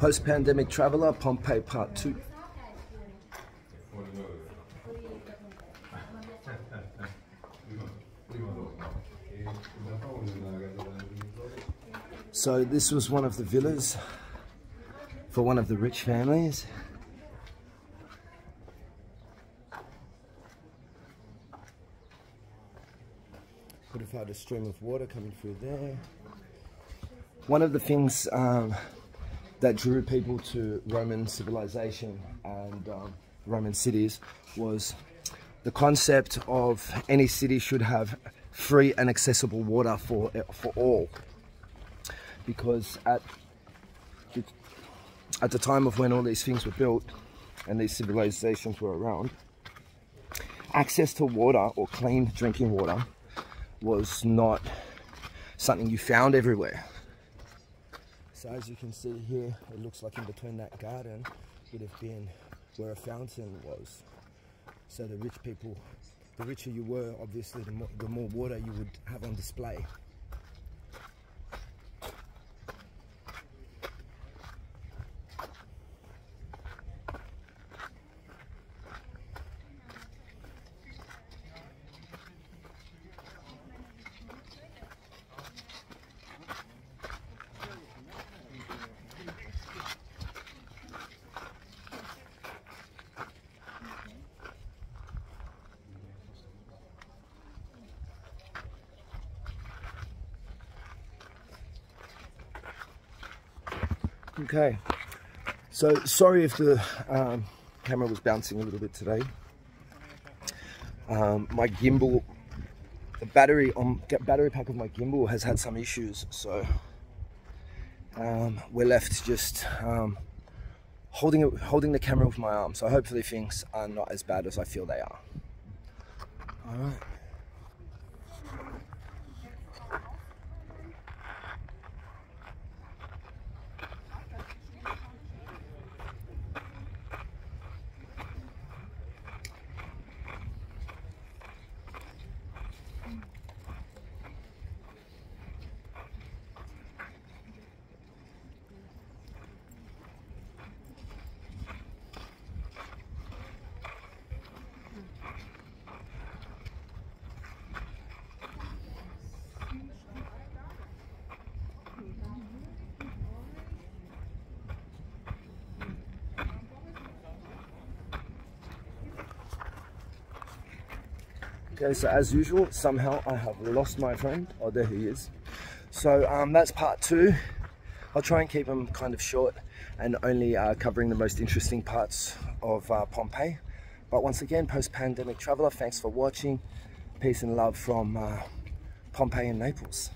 Post-pandemic traveler, Pompeii part 2. So this was one of the villas for one of the rich families. Could have had a stream of water coming through there. One of the things that drew people to Roman civilization and Roman cities was the concept of any city should have free and accessible water for all. Because at the time of when all these things were built and these civilizations were around, access to water or clean drinking water was not something you found everywhere. So as you can see here, it looks like in between that garden would have been where a fountain was. So the rich people, the richer you were, obviously the more water you would have on display. Okay, so sorry if the camera was bouncing a little bit today. My gimbal, the battery pack of my gimbal has had some issues, so we're left just holding the camera with my arm. So hopefully things are not as bad as I feel they are. All right. Okay, so as usual, somehow I have lost my friend. Oh, there he is. So that's part 2. I'll try and keep them kind of short and only covering the most interesting parts of Pompeii. But once again, post-pandemic traveler, thanks for watching. Peace and love from Pompeii and Naples.